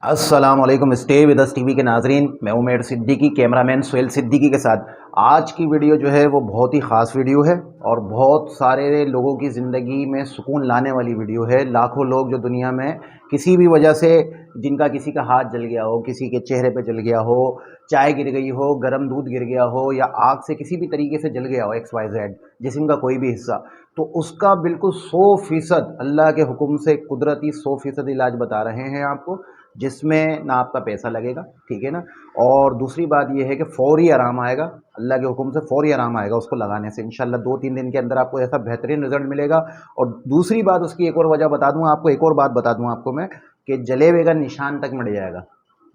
अस्सलाम वालेकुम। Stay with us TV के नाजरीन, मैं उमेर सिद्दीकी, कैमरामैन सुहेल सिद्दीकी के साथ। आज की वीडियो जो है वो बहुत ही ख़ास वीडियो है और बहुत सारे लोगों की ज़िंदगी में सुकून लाने वाली वीडियो है। लाखों लोग जो दुनिया में किसी भी वजह से, जिनका किसी का हाथ जल गया हो, किसी के चेहरे पे जल गया हो, चाय गिर गई हो, गर्म दूध गिर गया हो या आग से किसी भी तरीके से जल गया हो, XYZ जिस्म का कोई भी हिस्सा, तो उसका बिल्कुल 100% अल्लाह के हुक्म से कुदरती 100% इलाज बता रहे हैं आपको, जिसमें ना आपका पैसा लगेगा, ठीक है ना। और दूसरी बात ये है कि फ़ौरी आराम आएगा, अल्लाह के हुक्म से फ़ौरी आराम आएगा उसको लगाने से। इंशाल्लाह 2-3 दिन के अंदर आपको ऐसा बेहतरीन रिज़ल्ट मिलेगा। और दूसरी बात, उसकी एक और वजह बता दूँ आपको, एक और बात बता दूँ आपको मैं, कि जले हुए का निशान तक मिट जाएगा।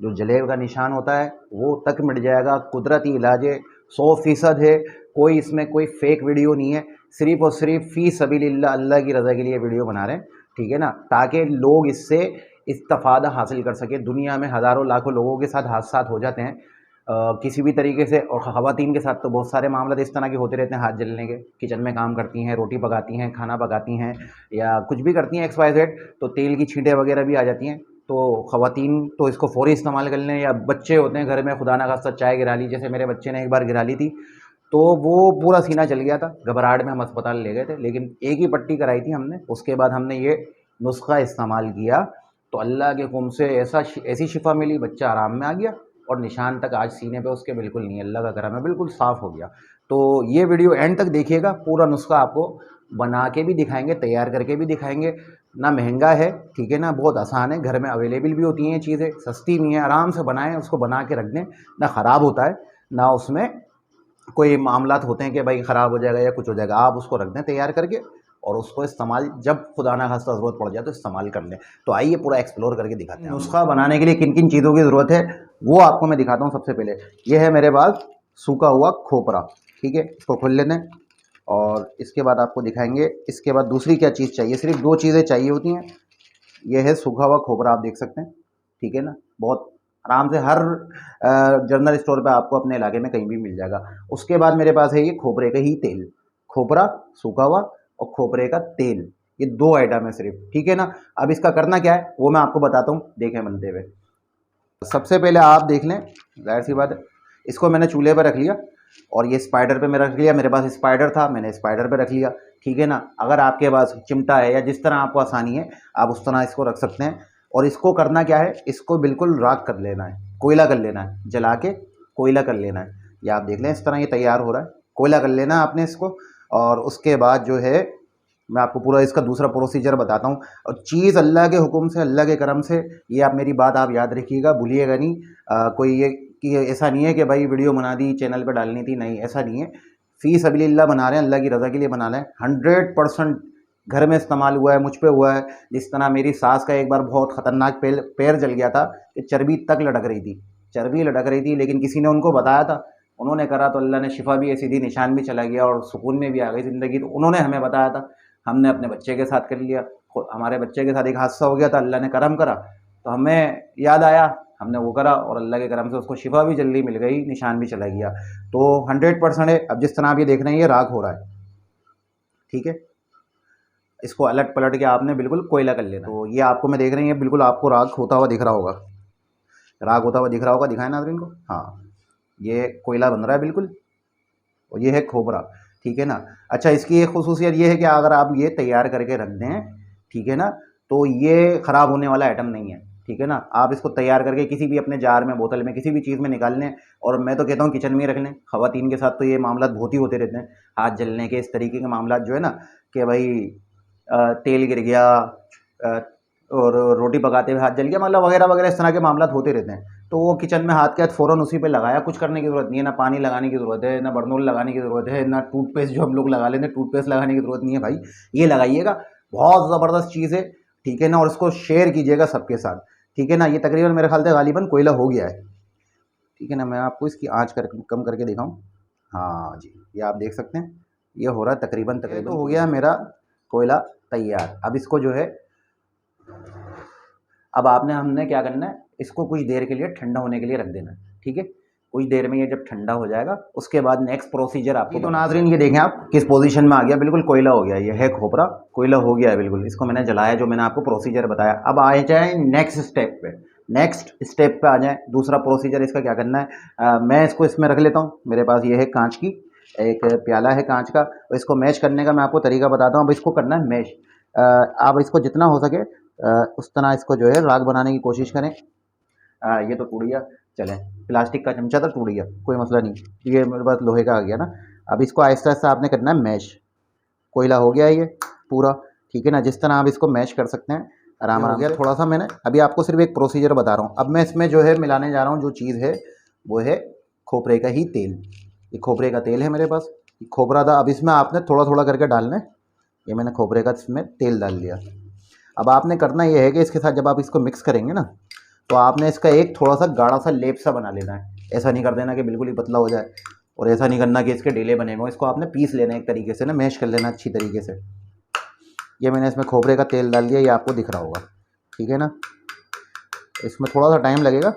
जो जले हुए का निशान होता है वो तक मिट जाएगा। कुदरती इलाज है, 100% है। कोई इसमें कोई फेक वीडियो नहीं है, सिर्फ़ और सिर्फ फ़ी सबीलिल्लाह, अल्लाह की रज़ा के लिए वीडियो बना रहे हैं, ठीक है ना, ताकि लोग इससे इस्तिफ़ादा हासिल कर सके। दुनिया में हज़ारों लाखों लोगों के साथ हादसात हो जाते हैं किसी भी तरीके से, और ख़वातीन के साथ तो बहुत सारे मामला इस तरह के होते रहते हैं, हाथ जलने के। किचन में काम करती हैं, रोटी पकाती हैं, खाना पकाती हैं या कुछ भी करती हैं XYZ, तो तेल की छींटें वगैरह भी आ जाती हैं। तो ख़वातीन तो इसको फ़ौरी इस्तेमाल कर लें, या बच्चे होते हैं घर में, खुदा ना खास्ता चाय गिरा ली, जैसे मेरे बच्चे ने एक बार गिरा ली थी, तो वो पूरा सीना जल गया था। घबराहट में हम अस्पताल ले गए थे, लेकिन एक ही पट्टी कराई थी हमने। उसके बाद हमने ये नुस्ख़ा इस्तेमाल किया तो अल्लाह के हुक्म से ऐसी शिफा मिली, बच्चा आराम में आ गया और निशान तक आज सीने पे उसके बिल्कुल नहीं है। अल्लाह का करम है, बिल्कुल साफ़ हो गया। तो ये वीडियो एंड तक देखिएगा, पूरा नुस्खा आपको बना के भी दिखाएंगे, तैयार करके भी दिखाएंगे। ना महंगा है, ठीक है ना, बहुत आसान है, घर में अवेलेबल भी होती हैं चीज़ें, सस्ती भी हैं। आराम से बनाएं, उसको बना के रख दें, ना ख़राब होता है, ना उसमें कोई मामलात होते हैं कि भाई ख़राब हो जाएगा या कुछ हो जाएगा। आप उसको रख दें तैयार करके, और उसको इस्तेमाल जब खुदा ना खास्ता ज़रूरत पड़ जाए तो इस्तेमाल कर लें। तो आइए पूरा एक्सप्लोर करके दिखाते हैं। नुस्खा बनाने के लिए किन किन चीज़ों की ज़रूरत है वो आपको मैं दिखाता हूँ। सबसे पहले ये है मेरे पास सूखा हुआ खोपरा, ठीक है, इसको खोल लेते हैं। और इसके बाद आपको दिखाएंगे, इसके बाद दूसरी क्या चीज़ चाहिए। सिर्फ 2 चीज़ें चाहिए होती हैं। ये है सूखा हुआ खोपरा, आप देख सकते हैं, ठीक है ना, बहुत आराम से हर जनरल स्टोर पे आपको अपने इलाके में कहीं भी मिल जाएगा। उसके बाद मेरे पास है ये खोपरे का ही तेल, खोपरा सूखा हुआ और खोपरे का तेल, ये 2 आइटम है सिर्फ, ठीक है ना। अब इसका करना क्या है वो मैं आपको बताता हूँ, देखें बनते हुए। सबसे पहले आप देख लें, जाहिर सी बात है, इसको मैंने चूल्हे पर रख लिया और ये स्पाइडर पे मैं रख लिया। मेरे पास स्पाइडर था, मैंने स्पाइडर पे रख लिया, ठीक है ना। अगर आपके पास चिमटा है या जिस तरह आपको आसानी है, आप उस तरह इसको रख सकते हैं। और इसको करना क्या है, इसको बिल्कुल राख कर लेना है, कोयला कर लेना है, जला के कोयला कर लेना है। ये आप देख लें, इस तरह ये तैयार हो रहा है, कोयला कर लेना है आपने इसको। और उसके बाद जो है मैं आपको पूरा इसका दूसरा प्रोसीजर बताता हूँ। और चीज़ अल्लाह के हुक्म से, अल्लाह के करम से, ये आप मेरी बात आप याद रखिएगा, भूलिएगा नहीं। कोई ये कि ऐसा नहीं है कि भाई वीडियो बना दी चैनल पे डालनी थी, नहीं, ऐसा नहीं है। फ़ी सबीलिल्लाह बना रहे हैं, अल्लाह की रज़ा के लिए बना रहे हैं। 100% घर में इस्तेमाल हुआ है, मुझ पे हुआ है। जिस तरह मेरी सास का एक बार बहुत ख़तरनाक पैर जल गया था कि चर्बी तक लटक रही थी, चर्बी लटक रही थी, लेकिन किसी ने उनको बताया था, उन्होंने करा तो अल्लाह ने शिफा भी ऐसी दी, निशान भी चला गया और सुकून में भी आ गई ज़िंदगी। तो उन्होंने हमें बताया था, हमने अपने बच्चे के साथ कर लिया। हमारे बच्चे के साथ एक हादसा हो गया था, अल्लाह ने करम करा तो हमें याद आया, हमने वो करा और अल्लाह के करम से उसको शिफा भी जल्दी मिल गई, निशान भी चला गया। तो 100% है। अब जिस तरह आप ये देख रहे हैं, ये राख हो रहा है, ठीक है, इसको अलट पलट के आपने बिल्कुल कोयला कर लेना। तो ये आपको मैं देख रही है, बिल्कुल आपको राख होता हुआ दिख रहा होगा, राख होता हुआ दिख रहा होगा, दिखाएं नाज़रीन को। हाँ, ये कोयला बन रहा है बिल्कुल, और ये है खोबरा, ठीक है ना। अच्छा, इसकी एक खुसूसियत ये है कि अगर आप ये तैयार करके रख दें, ठीक है ना, तो ये ख़राब होने वाला आइटम नहीं है, ठीक है ना। आप इसको तैयार करके किसी भी अपने जार में, बोतल में, किसी भी चीज़ में निकाल लें। और मैं तो कहता हूँ किचन में ही रख लें। ख़वातीन के साथ तो ये मामला बहुत ही होते रहते हैं, हाथ जलने के, इस तरीके के मामला जो है ना, कि भाई तेल गिर गया, अ, और रोटी पकाते हुए हाथ जल गया, मतलब वगैरह वगैरह, इस तरह के मामला होते रहते हैं। तो वो किचन में हाथ के हाथ फ़ौरन उसी पे लगाया, कुछ करने की ज़रूरत नहीं है, ना पानी लगाने की ज़रूरत है, ना बरनूल लगाने की ज़रूरत है, ना टूथपेस्ट जो हम लोग लगा लेते हैं, टूथपेस्ट लगाने की ज़रूरत नहीं है भाई। ये लगाइएगा, बहुत ज़बरदस्त चीज़ है, ठीक है ना। और इसको शेयर कीजिएगा सबके साथ, ठीक है ना। ये तकरीबन मेरे ख्याल से गालिबन कोयला हो गया है, ठीक है ना। मैं आपको इसकी आँच कम करके दिखाऊँ। हाँ जी, ये आप देख सकते हैं, ये हो रहा है तकरीबन तकरीबन, तो हो गया मेरा कोयला तैयार। अब इसको जो है, अब हमने क्या करना है, इसको कुछ देर के लिए ठंडा होने के लिए रख देना है, ठीक है। कुछ देर में ये जब ठंडा हो जाएगा, उसके बाद नेक्स्ट प्रोसीजर आपको। तो नाज़रीन ये देखें आप किस पोजीशन में आ गया, बिल्कुल कोयला हो गया। ये है खोपरा, कोयला हो गया है बिल्कुल। इसको मैंने जलाया, जो मैंने आपको प्रोसीजर बताया। अब आए जाए नेक्स्ट स्टेप पे। नेक्स्ट स्टेप पे आ जाएं। दूसरा प्रोसीजर इसका क्या करना है, मैं इसको इसमें रख लेता हूँ। मेरे पास ये है कांच की एक प्याला है कांच का, और इसको मैश करने का मैं आपको तरीका बताता हूँ। अब इसको करना है मैश। आप इसको जितना हो सके उस तरह इसको जो है राग बनाने की कोशिश करें। ये तो टूट गया, चलें प्लास्टिक का चमचा था, टूट गया, कोई मसला नहीं, ये मेरे पास लोहे का आ गया ना। अब इसको आहिस्ता आहिस्ता आपने करना है मैश। कोयला हो गया ये पूरा, ठीक है ना। जिस तरह आप इसको मैश कर सकते हैं आराम आराम से। थोड़ा सा मैंने अभी आपको सिर्फ एक प्रोसीजर बता रहा हूँ। अब मैं इसमें जो है मिलाने जा रहा हूँ जो चीज़ है वो है खोपरे का ही तेल। ये खोपरे का तेल है मेरे पास, खोपरा था। अब इसमें आपने थोड़ा थोड़ा करके डालना है। ये मैंने खोपरे का इसमें तेल डाल लिया। अब आपने करना ये है कि इसके साथ जब आप इसको मिक्स करेंगे ना, तो आपने इसका एक थोड़ा सा गाढ़ा सा लेप सा बना लेना है। ऐसा नहीं कर देना कि बिल्कुल ही पतला हो जाए, और ऐसा नहीं करना कि इसके ढीले बने हुए। इसको आपने पीस लेना है एक तरीके से ना, मैश कर लेना अच्छी तरीके से। ये मैंने इसमें खोपरे का तेल डाल दिया, ये आपको दिख रहा होगा, ठीक है ना। इसमें थोड़ा सा टाइम लगेगा।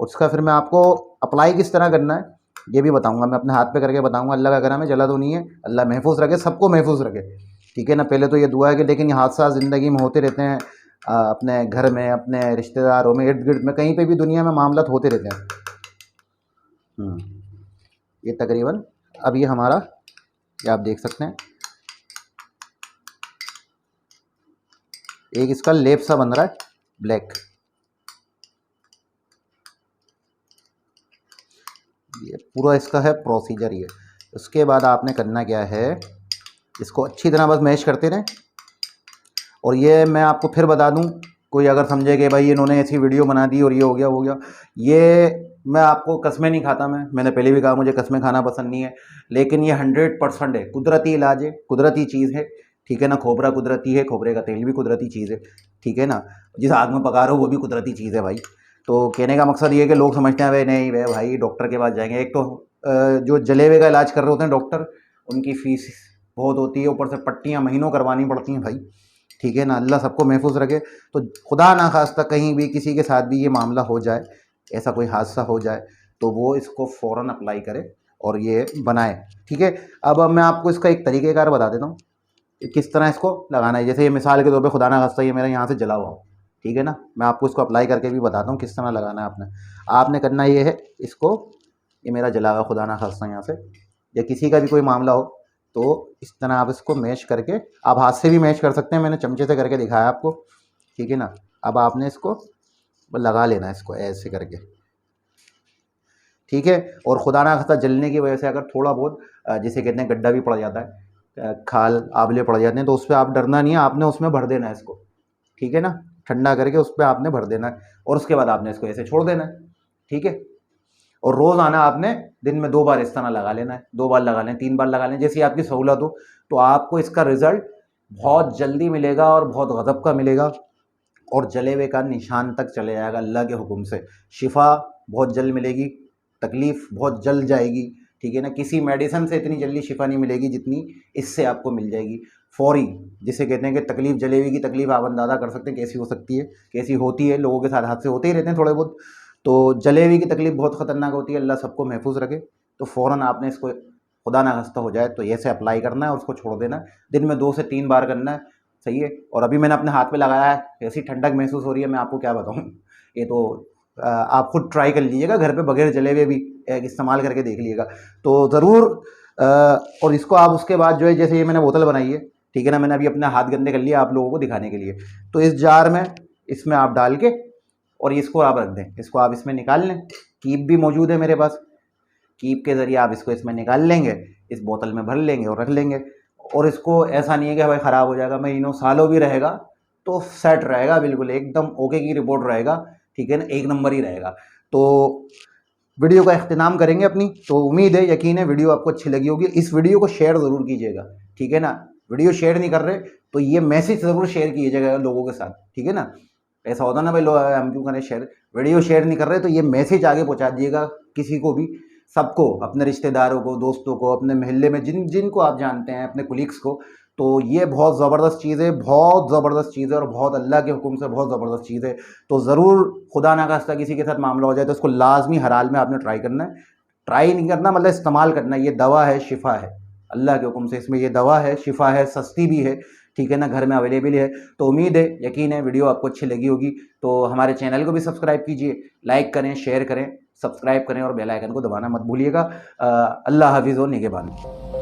उसका फिर मैं आपको अप्लाई किस तरह करना है ये भी बताऊंगा, मैं अपने हाथ पे करके बताऊंगा। अल्लाह का करम है, जला तो नहीं है, अल्लाह महफूज रखे, सबको महफूज रखे, ठीक है ना। पहले तो ये दुआ है कि, लेकिन ये हादसा ज़िंदगी में होते रहते हैं, अपने घर में, अपने रिश्तेदारों में, इर्द गिर्द में, कहीं पे भी दुनिया में मामला होते रहते हैं। ये तकरीबन अब ये हमारा, ये आप देख सकते हैं, एक इसका लेप सा बन रहा है ब्लैक। ये पूरा इसका है प्रोसीजर ये। उसके बाद आपने करना क्या है, इसको अच्छी तरह बस मैश करते रहें। और ये मैं आपको फिर बता दूं, कोई अगर समझे कि भाई इन्होंने ऐसी वीडियो बना दी और ये हो गया वो हो गया, ये मैं आपको कस्में नहीं खाता। मैंने पहले भी कहा मुझे कस्में खाना पसंद नहीं है, लेकिन ये 100% है, कुदरती इलाज है, कुदरती चीज़ है, ठीक है ना। खोपरा कुदरती है, खोपरे का तेल भी कुदरती चीज़ है, ठीक है ना। जिस आग में पका रहे हो वो भी कुदरती चीज़ है भाई। तो कहने का मकसद ये है कि लोग समझते हैं भाई नहीं भाई डॉक्टर के पास जाएंगे। एक तो जो जलेबे का इलाज कर रहे होते हैं डॉक्टर, उनकी फ़ीस बहुत होती है, ऊपर से पट्टियाँ महीनों करवानी पड़ती हैं भाई, ठीक है ना। अल्लाह सबको महफूज रखे। तो खुदा ना खास्ता कहीं भी किसी के साथ भी ये मामला हो जाए, ऐसा कोई हादसा हो जाए, तो वो इसको फ़ौरन अप्लाई करे और ये बनाए, ठीक है। अब मैं आपको इसका एक तरीक़ेकार बता देता हूँ किस तरह इसको लगाना है। जैसे ये मिसाल के तौर पे खुदा ना खास्ता ये मेरा यहाँ से जला हुआ हो, ठीक है ना, मैं आपको इसको अप्लाई करके भी बताता हूँ किस तरह लगाना है। आपने करना ये है, इसको, ये मेरा जला हुआ खुदा ना खास्ता यहाँ से, या किसी का भी कोई मामला हो, तो इस तरह आप इसको मैश करके, आप हाथ से भी मैश कर सकते हैं, मैंने चमचे से करके दिखाया आपको, ठीक है ना। अब आपने इसको लगा लेना है, इसको ऐसे करके, ठीक है। और खुदा ना खास्ता जलने की वजह से अगर थोड़ा बहुत जिसे कहते हैं गड्ढा भी पड़ जाता है, खाल आबले पड़ जाते हैं, तो उस पर आप डरना नहीं है, आपने उसमें भर देना है इसको, ठीक है ना। ठंडा करके उस पर आपने भर देना है, और उसके बाद आपने इसको ऐसे छोड़ देना है, ठीक है। और रोज़ाना आपने दिन में 2 बार इस तरह लगा लेना है, 2 बार लगा लें, 3 बार लगा लें, जैसी आपकी सहूलत हो। तो आपको इसका रिज़ल्ट बहुत जल्दी मिलेगा और बहुत गज़ब का मिलेगा, और जले हुए का निशान तक चले जाएगा अल्लाह के हुक्म से। शिफा बहुत जल्द मिलेगी, तकलीफ़ बहुत जल्द जाएगी, ठीक है ना। किसी मेडिसिन से इतनी जल्दी शिफा नहीं मिलेगी जितनी इससे आपको मिल जाएगी फ़ौरी। जिसे कहते हैं कि तकलीफ़, जलेबी की तकलीफ़ आप अंदाज़ा कर सकते हैं कैसी हो सकती है, कैसी होती है। लोगों के साथ हादसे होते ही रहते हैं थोड़े बहुत। तो जलेबी की तकलीफ़ बहुत ख़तरनाक होती है, अल्लाह सबको महफूज रखे। तो फ़ौरन आपने इसको, खुदा ना खास्ता हो जाए तो ऐसे अप्लाई करना है और उसको छोड़ देना है। दिन में 2 से 3 बार करना है, सही है। और अभी मैंने अपने हाथ पे लगाया है, ऐसी ठंडक महसूस हो रही है, मैं आपको क्या बताऊँ। ये तो आप खुद ट्राई कर लीजिएगा घर पे, बगैर जले हुए भी इस्तेमाल करके देख लीजिएगा तो ज़रूर। और इसको आप उसके बाद जो है, जैसे ये मैंने बोतल बनाई है, ठीक है ना, मैंने अभी अपने हाथ गंदे कर लिए आप लोगों को दिखाने के लिए। तो इस जार में, इसमें आप डाल के और इसको आप रख दें, इसको आप इसमें निकाल लें। कीप भी मौजूद है मेरे पास, कीप के ज़रिए आप इसको इसमें निकाल लेंगे, इस बोतल में भर लेंगे और रख लेंगे। और इसको ऐसा नहीं है कि भाई ख़राब हो जाएगा, महीनों सालों भी रहेगा तो सेट रहेगा, बिल्कुल एकदम ओके की रिपोर्ट रहेगा, ठीक है ना, 1 नंबर ही रहेगा। तो वीडियो का इख्तिताम करेंगे अपनी। तो उम्मीद है, यकीन है वीडियो आपको अच्छी लगी होगी। इस वीडियो को शेयर ज़रूर कीजिएगा, ठीक है ना। वीडियो शेयर नहीं कर रहे तो ये मैसेज ज़रूर शेयर कीजिएगा लोगों के साथ, ठीक है ना। ऐसा होता ना भाई, हम क्यों करें शेयर, वीडियो शेयर नहीं कर रहे तो ये मैसेज आगे पहुंचा दीजिएगा किसी को भी, सबको, अपने रिश्तेदारों को, दोस्तों को, अपने मोहल्ले में जिनको आप जानते हैं, अपने कुलीग्स को। तो ये बहुत ज़बरदस्त चीज़ है, बहुत ज़बरदस्त चीज़ है, और बहुत अल्लाह के हुक्म से बहुत ज़बरदस्त चीज़ है। तो ज़रूर, खुदा ना खास्ता किसी के साथ मामला हो जाए तो इसको लाजमी हर हाल में आपने ट्राई करना है। ट्राई नहीं करना मतलब इस्तेमाल करना है। ये दवा है, शिफा है, अल्लाह के हुक्म से इसमें ये दवा है, शिफा है, सस्ती भी है, ठीक है ना, घर में अवेलेबल है। तो उम्मीद है, यकीन है वीडियो आपको अच्छी लगी होगी। तो हमारे चैनल को भी सब्सक्राइब कीजिए, लाइक करें, शेयर करें, सब्सक्राइब करें और बेल आइकन को दबाना मत भूलिएगा। अल्लाह हाफिज़ और निगहबान।